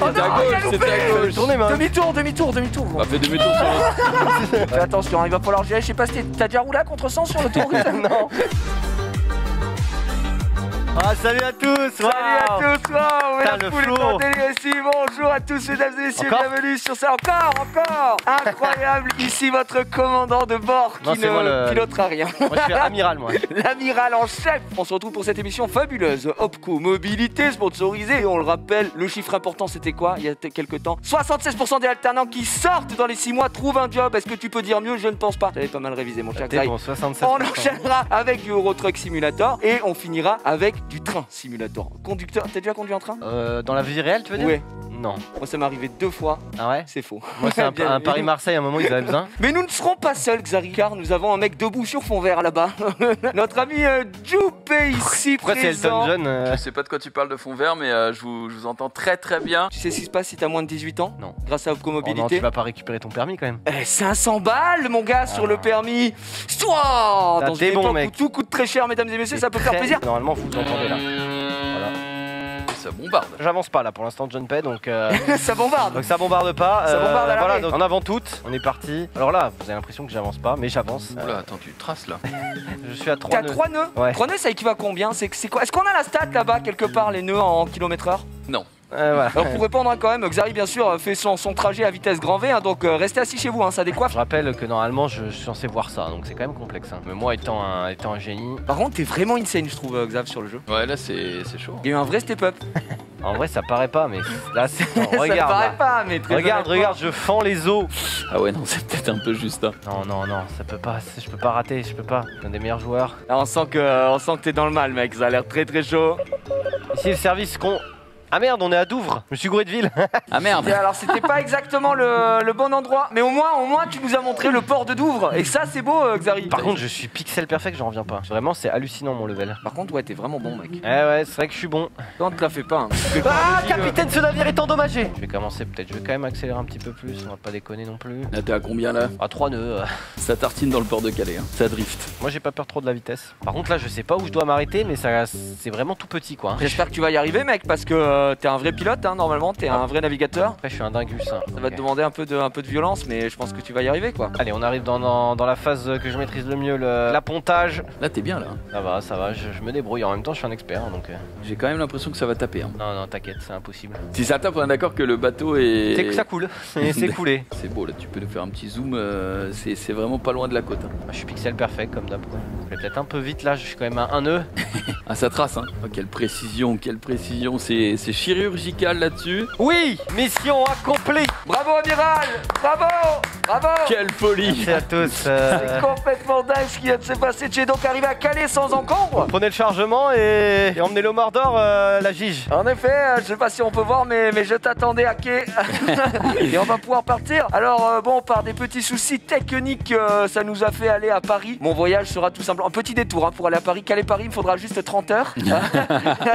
C'était à gauche, c'était à gauche. Demi-tour. Bah fais demi-tour sur le... Fais attention, il va falloir gérer. Je sais pas si t'as déjà roulé à contre-sens sur le tour. Non. Ah, salut à tous. Salut à tous, wow, Putain, la le foule flow. est en délire ici. Bonjour à tous mesdames et messieurs, Encore bienvenue sur ça. Encore incroyable, ici votre commandant de bord qui Non, c'est moi ne le- pilotera rien. Moi, je suis amiral, moi. L'amiral en chef. On se retrouve pour cette émission fabuleuse. Opco Mobilité sponsorisée. Et on le rappelle, le chiffre important c'était quoi il y a quelques temps? 76% des alternants qui sortent dans les 6 mois trouvent un job. Est-ce que tu peux dire mieux? Je ne pense pas. J'avais pas mal révisé mon cher T'es Xaï. bon, 67%. On enchaînera avec du Euro Truck Simulator et on finira avec du train simulator. Conducteur, t'as déjà conduit un train? Dans la vie réelle, tu veux dire? Oui. Non. Moi ça m'est arrivé 2 fois. Ah ouais? C'est faux. Moi, c'est Bien, un Paris-Marseille, à un moment, ils avaient besoin. Mais nous ne serons pas seuls, Xari, car nous avons un mec debout sur fond vert là-bas. Notre ami Joupé ici Pourquoi c'est présent. Elton John Je sais pas de quoi tu parles de fond vert, mais je vous entends très bien. Tu sais ce qui se passe si t'as moins de 18 ans? Non. Grâce à Opco Oh non, Mobilité. tu vas pas récupérer ton permis quand même. 500 balles, mon gars, sur le permis. Soit Ah, dans une t'es bon, époque mec. où tout coûte très cher, mesdames et messieurs, ça peut faire plaisir. Normalement, vous entendez là. Voilà. Ça bombarde. J'avance pas là pour l'instant, John Pay, donc Ça bombarde. donc ça bombarde pas. Ça bombarde à l'arrêt. Voilà, donc en avant toutes, on est parti. Alors là, vous avez l'impression que j'avance pas, mais j'avance. Oula, attends, tu traces là. Je suis à 3 T'as nœuds. 3 nœuds. Ouais. 3 nœuds, ça équivaut à combien? C'est quoi? Est-ce qu'on a la stat là-bas quelque part, les nœuds en km/h? Non. Voilà. Alors pour répondre hein, quand même, Xari bien sûr fait son trajet à vitesse grand V, hein, donc restez assis chez vous, hein, ça décoiffe. Je rappelle que normalement je suis censé voir ça, donc c'est quand même complexe. Hein. Mais moi étant un génie, Par contre, t'es vraiment insane, je trouve, Xav, sur le jeu. Ouais, là c'est chaud. Il y a eu un vrai step-up. en vrai ça paraît pas, mais là c'est. Ça Regarde, paraît là. pas, mais très Regarde, honnêtement. regarde, je fends les os. Ah ouais, non, c'est peut-être un peu juste. Hein. Non, ça peut pas, je peux pas rater, je peux pas. C'est un des meilleurs joueurs. Là, on sent que t'es dans le mal, mec. Ça a l'air très chaud. Ici le service con. Ah merde, on est à Douvres. Je me suis gouré de ville. Ah merde. Et alors, c'était pas exactement le bon endroit, mais au moins, tu nous as montré le port de Douvres. Et ça, c'est beau, Xari. Par contre, je suis pixel perfect, j'en reviens pas. Vraiment, c'est hallucinant mon level. Par contre, ouais, t'es vraiment bon, mec. Ouais, c'est vrai que je suis bon. Non, te la fais pas. Hein. Ah, capitaine, ce navire est endommagé. Je vais commencer peut-être, je vais quand même accélérer un petit peu plus, on va pas déconner non plus. Là t'es à combien là? À 3 nœuds. Ça tartine dans le port de Calais, hein. Ça drift. Moi j'ai pas peur trop de la vitesse. Par contre là je sais pas où je dois m'arrêter mais ça c'est vraiment tout petit quoi. J'espère que tu vas y arriver, mec, parce que t'es un vrai pilote, hein, normalement. T'es un vrai navigateur. Après je suis un dingus. Hein. Ça va te demander un peu de violence, mais je pense que tu vas y arriver, quoi. Allez on arrive dans la phase que je maîtrise le mieux, l'appontage. Là t'es bien là. Ça va, je me débrouille. En même temps je suis un expert hein, donc... J'ai quand même l'impression que ça va taper. Hein. Non t'inquiète, c'est impossible. Si ça tape, on est d'accord que le bateau est... C'est que ça coule, c'est coulé. C'est beau là, tu peux nous faire un petit zoom, c'est vraiment pas loin de la côte. Hein. Je suis pixel perfect comme d'hab. Je vais peut-être un peu vite là, je suis quand même à 1 nœud. Ah ça trace hein. Oh, quelle précision, c'est chirurgical là-dessus. Oui, mission accomplie. Bravo, amiral. Bravo. Quelle folie. Merci à tous. C'est complètement dingue ce qui vient de se passer. Tu es donc arrivé à Calais sans encombre. Prenez le chargement et emmenez-le au Mordor, la Gige. En effet, je sais pas si on peut voir, mais je t'attendais à quai. Et on va pouvoir partir. Alors bon, par des petits soucis techniques, ça nous a fait aller à Paris. Mon voyage sera tout simplement un petit détour hein, pour aller à Paris. Calais-Paris, il me faudra juste 30 heures.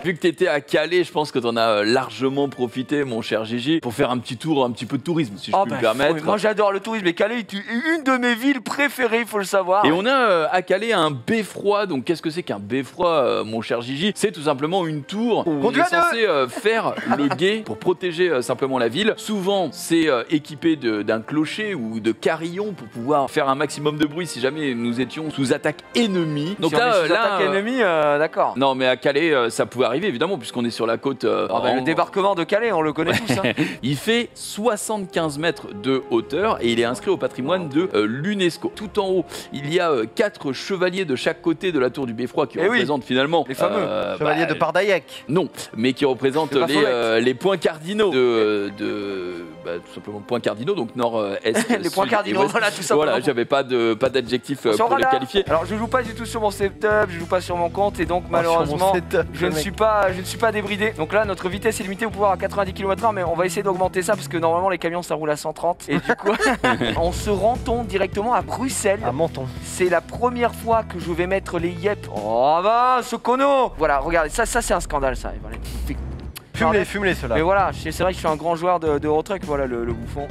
Vu que t'étais à Calais, je pense que t'en as largement profité, mon cher Gigi, pour faire un petit tour, un petit peu de tourisme, si je puis me permettre. Oui, moi j'adore le tourisme et Calais est une de mes villes préférées, il faut le savoir. Et on a à Calais un beffroi. Donc qu'est-ce que c'est qu'un beffroi, mon cher Gigi? C'est tout simplement une tour où on est censé faire le guet pour protéger simplement la ville. Souvent c'est équipé d'un clocher ou de carillons pour pouvoir faire un maximum de bruit si jamais nous étions sous attaque ennemie. Donc si on est sous là attaque ennemie, d'accord. non mais à Calais ça pouvait arriver évidemment puisqu'on est sur la côte. Le débarquement de Calais, on le connaît tous. Hein. Il fait 75 mètres de hauteur et il est inscrit au patrimoine de l'UNESCO. Tout en haut, il y a 4 chevaliers de chaque côté de la tour du beffroi qui représentent finalement les fameux chevaliers de Pardaïek. Non, mais qui représentent les points cardinaux tout simplement points cardinaux, donc nord-est. Les points cardinaux, voilà tout simplement. Voilà, j'avais pas d'adjectif pour les qualifier. Alors je joue pas du tout sur mon setup, je joue pas sur mon compte et donc malheureusement je ne suis pas débridé. Donc là notre vitesse est limitée au pouvoir à 90 km/h, mais on va essayer d'augmenter ça parce que normalement les camions ça roule à 130 et du coup on se rend directement à Bruxelles. À Menton. C'est la première fois que je vais mettre les yep. Oh bah ce cono. Voilà, regardez, ça c'est un scandale ça. Voilà. Fume-les ceux-là. Mais voilà, c'est vrai que je suis un grand joueur de Euro Truck, voilà le bouffon.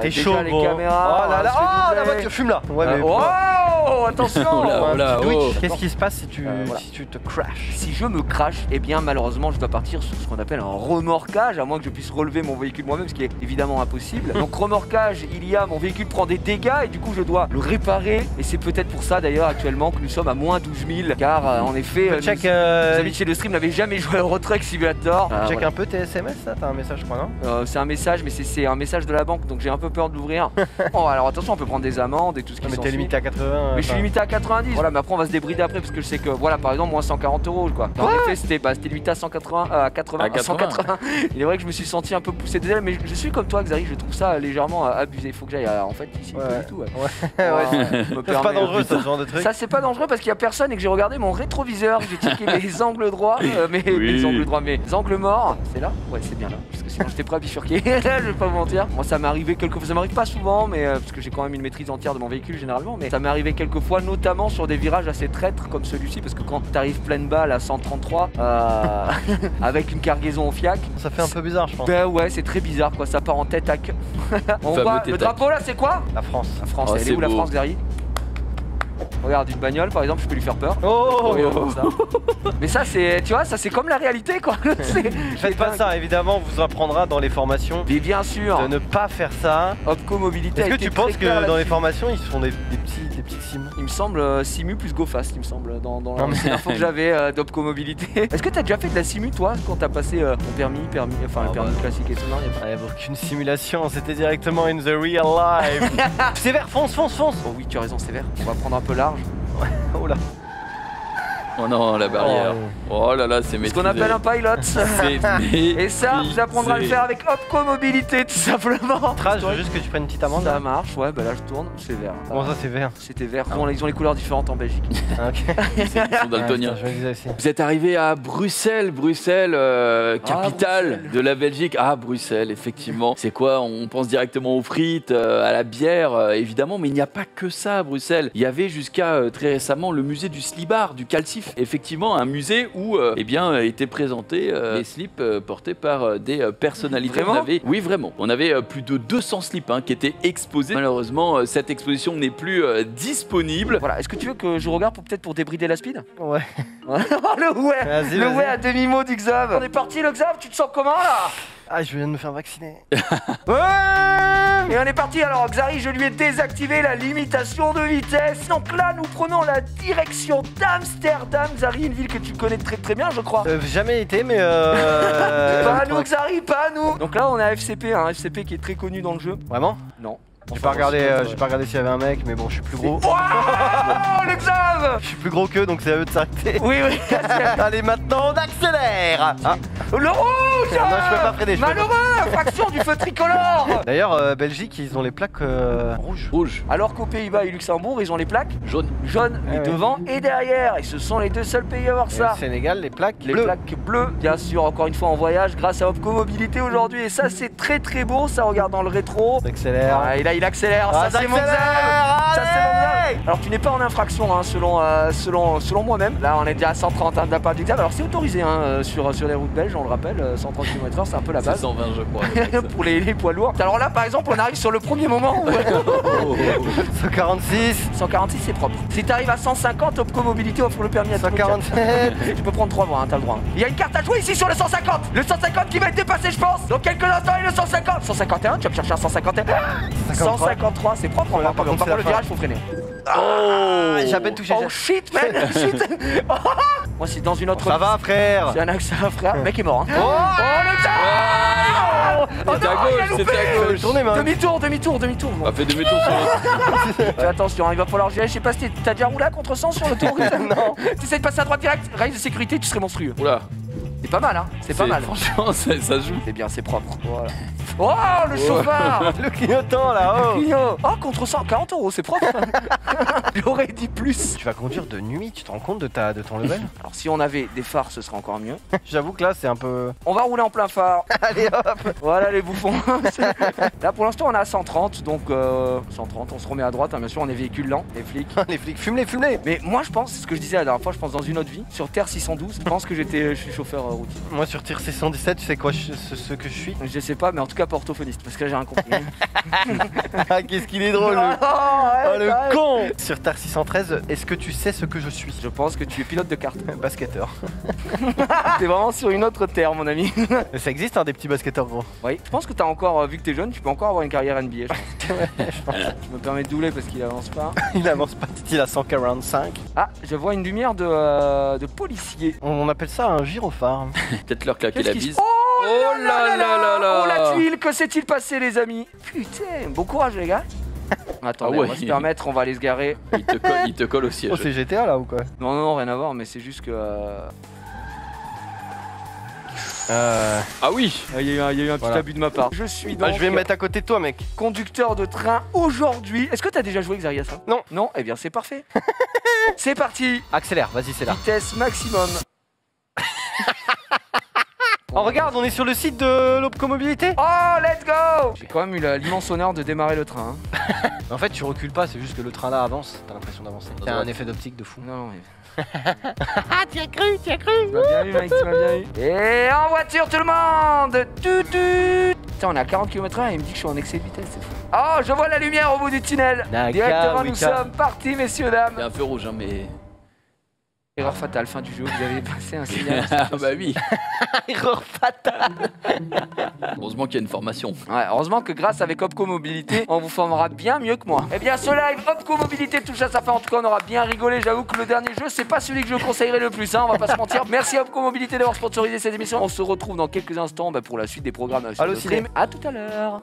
T'es déjà chaud, les gros. caméras. Oh là là, s'il vous oh la plaît. voiture, fume là. Ouais, mais Oh Oh, attention. Qu'est-ce qui se passe si tu te crashes? Si je me crash, eh bien malheureusement je dois partir sur ce qu'on appelle un remorquage, à moins que je puisse relever mon véhicule moi-même, ce qui est évidemment impossible. Donc remorquage, mon véhicule prend des dégâts et du coup je dois le réparer. Et c'est peut-être pour ça d'ailleurs actuellement que nous sommes à moins 12 000, car en effet, les amis de chez le stream n'avaient jamais joué à Euro Truck Simulator. Check un peu tes SMS là, t'as un message je crois, non? C'est un message, mais c'est un message de la banque, donc j'ai un peu peur de l'ouvrir. Bon, alors attention, on peut prendre des amendes et tout ce qui s'ensuit. Mais t'es limité à 80. Mais je suis limité à 90. Voilà, mais après on va se débrider après parce que je sais que voilà, par exemple, moins 140 € quoi. En effet, c'était limité à 180, à 180. Il est vrai que je me suis senti un peu poussé des ailes, mais je suis comme toi, Xari, je trouve ça légèrement abusé. Il faut que j'aille en fait ici, pas du tout. C'est pas dangereux ça, ce genre de truc. Ça, c'est pas dangereux parce qu'il y a personne et que j'ai regardé mon rétroviseur, j'ai checké mes angles droits, mes angles droits, mes angles morts. C'est là? Ouais, c'est bien là. Parce que sinon j'étais prêt à bifurquer. Je vais pas vous mentir. Moi, ça m'est arrivé quelques fois. Ça m'arrive pas souvent, mais parce que j'ai quand même une maîtrise entière de mon véhicule généralement. Mais ça m'est arrivé quelques fois, notamment sur des virages assez traîtres comme celui-ci, parce que quand t'arrives pleine balle à 133 avec une cargaison au fiac, ça fait un peu bizarre, je pense. Ben ouais, c'est très bizarre quoi. Ça part en tête à queue. On voit le drapeau là, c'est quoi? La France. La France. Elle est où la France derrière? Regarde, une bagnole par exemple, je peux lui faire peur. Mais ça c'est, tu vois, ça c'est comme la réalité quoi. Faites pas ça, évidemment, on vous apprendra dans les formations. Mais bien sûr. De ne pas faire ça. Opco Mobilité. Est-ce que tu penses que dans les formations ils se font des petits sims? Il me semble Simu plus GoFast, il me semble, dans l'info que j'avais d'Opco Mobilité. Est-ce que t'as déjà fait de la Simu toi quand t'as passé ton permis, le permis classique et tout? Non, il n'y a aucune simulation, c'était directement in the real life. Sévère, fonce. Oh oui, tu as raison, sévère. On va prendre un peu large. Oh là. Oh non, la barrière. Oh là là, c'est maîtrisé. Ce qu'on appelle un pilot. Et ça, vous apprendrez à le faire avec Opco Mobilité, tout simplement. Trace, je veux juste que tu prennes une petite amende. Ça marche, ouais, bah là je tourne, c'est vert. Bon, ça c'est vert. C'était vert. Bon, ils ont les couleurs différentes en Belgique. Ok. Ils sont daltoniens. Vous êtes arrivé à Bruxelles, capitale de la Belgique. Ah, Bruxelles, effectivement. C'est quoi? On pense directement aux frites, à la bière, évidemment, mais il n'y a pas que ça à Bruxelles. Il y avait jusqu'à très récemment le musée du slibard, du calcif. Effectivement, un musée où étaient présentés les slips portés par des personnalités. Vraiment? Oui, vraiment. On avait plus de 200 slips qui étaient exposés. Malheureusement, cette exposition n'est plus disponible. Voilà. Est-ce que tu veux que je regarde peut-être pour débrider la speed? Ouais. Le ouais à demi-mot du Xav. On est parti, le Xav. Tu te sens comment là? Ah, je viens de me faire vacciner. Ouais. Et on est parti. Alors, Xari, je lui ai désactivé la limitation de vitesse. Donc là, nous prenons la direction d'Amsterdam. Xari, une ville que tu connais très très bien, je crois. Jamais été, mais pas à nous, Xari, pas à nous. Donc là, on a FCP, un FCP qui est très connu dans le jeu. Vraiment? Non. J'ai pas regardé s'il y avait un mec, mais bon, je suis plus gros. Oh, le Xav! Je suis plus gros qu'eux, donc c'est à eux de s'arrêter. Oui. Allez, maintenant, on accélère. Le rouge! Non, je peux pas freiner. Malheureux! Infraction du feu tricolore! D'ailleurs, Belgique, ils ont les plaques rouges. Alors qu'aux Pays-Bas et Luxembourg, ils ont les plaques jaunes. Mais devant et derrière. Et ce sont les deux seuls pays à avoir ça. Au Sénégal, les plaques bleues. Bien sûr, encore une fois en voyage grâce à Opco Mobilité aujourd'hui. Et ça, c'est très très beau. Ça regarde dans le rétro. Ça accélère. Et là, il accélère. Ça, c'est mon Xav. Alors, tu n'es pas en infraction, selon moi-même. Là, on est déjà à 130 de la part du Xav. Alors, c'est autorisé sur les routes belges, on le rappelle. 130 km/h, c'est un peu la base. 120, je crois. Pour les poids lourds. Alors là, par exemple, on arrive sur le premier moment où 146. 146, c'est propre. Si t'arrives à 150, Opco Mobilité offre le permis à 147. Tu peux prendre 3 voies, t'as le droit. Il y a une carte à jouer ici sur le 150. Le 150 qui va être dépassé, je pense. Dans quelques instants, et le 150. 151, tu vas me chercher un 151. 153, c'est propre. On va pas le virage, faut freiner. Oh, j'ai à peine touché. Oh shit, man. Moi, c'est dans une autre. Ça va, frère. C'est un axe, frère. Le mec est mort. Oh, le C'était à gauche, c'était à gauche. Demi-tour. Fais demi-tour sur le... Fais attention, il va falloir gérer. Je sais pas si t'as déjà roulé à contre-sens sur l'autoroute. Non. Tu essaies de passer à droite direct, rail de sécurité, tu serais monstrueux. Oula. C'est pas mal, c'est pas mal. Franchement, ça joue. C'est bien, c'est propre. Voilà. Oh, le chauffard. Le clignotant là, oh, contre 140 €, c'est propre. J'aurais dit plus. Tu vas conduire de nuit, tu te rends compte de ton level? Alors, si on avait des phares, ce serait encore mieux. J'avoue que là, c'est un peu... On va rouler en plein phare. Allez, hop. Voilà les bouffons. Là, pour l'instant, on est à 130, donc 130, on se remet à droite. Bien sûr, on est véhicule lent, les flics. Les flics, fume-les. Mais moi, je pense, c'est ce que je disais la dernière fois, je pense dans une autre vie, sur Terre 612, je pense que je suis chauffeur routier. Moi, sur Tir 617, tu sais quoi, ce que je suis? Je sais pas, mais en tout cas, pas orthophoniste parce que là j'ai rien compris. Ah, qu'est-ce qu'il est drôle. Oh, le con. Sur Tar 613, est-ce que tu sais ce que je suis? Je pense que tu es pilote de kart. Basketteur. T'es vraiment sur une autre terre, mon ami. Mais ça existe, hein, des petits basketteurs gros. Oui, je pense que t'as encore, vu que t'es jeune, tu peux encore avoir une carrière NBA, je pense. Je me permets de doubler parce qu'il avance pas. Il avance pas, il a 145. Ah, je vois une lumière de policier. On appelle ça un gyrophare. Peut-être leur claquer la bise. Oh là là là. Oh la tuile, que s'est-il passé les amis? Putain, bon courage les gars. Attendez, Ah ouais. on va se permettre, on va aller se garer. Il te colle au siège. Oh, c'est GTA là ou quoi? Non, non, rien à voir, mais c'est juste que... Ah oui. Il y a eu un petit abus de ma part. Je suis donc je vais me mettre à côté de toi, mec. conducteur de train aujourd'hui. Est-ce que t'as déjà joué Xarias? Non. Non? Eh bien c'est parfait. C'est parti. Accélère, vas-y, c'est là. Vitesse maximum. Oh, regarde, on est sur le site de l'Opcomobilité. Oh, let's go. J'ai quand même eu l'immense honneur de démarrer le train. Hein. En fait, tu recules pas, c'est juste que le train là avance. T'as l'impression d'avancer. T'as un effet d'optique de fou. Non, mais... Ah, t'y as cru. Tu m'as bien eu, mec, tu m'as bien eu. Et en voiture, tout le monde. Putain, on est à 40 km/h et il me dit que je suis en excès de vitesse, c'est fou. Oh, je vois la lumière au bout du tunnel. Directement, nous sommes partis, messieurs, dames. Il y a un feu rouge, hein, mais... Erreur fatale, fin du jeu, vous avez passé un signal. Ah bah oui. Erreur fatale. Heureusement qu'il y a une formation. Ouais, heureusement que grâce avec Opco Mobilité, on vous formera bien mieux que moi. Eh bien, ce live Opco Mobilité touche à sa fin. En tout cas, on aura bien rigolé. J'avoue que le dernier jeu, c'est pas celui que je conseillerais le plus, hein, on va pas se mentir. Merci à Opco Mobilité d'avoir sponsorisé cette émission. On se retrouve dans quelques instants pour la suite des programmes sur le stream. À tout à l'heure.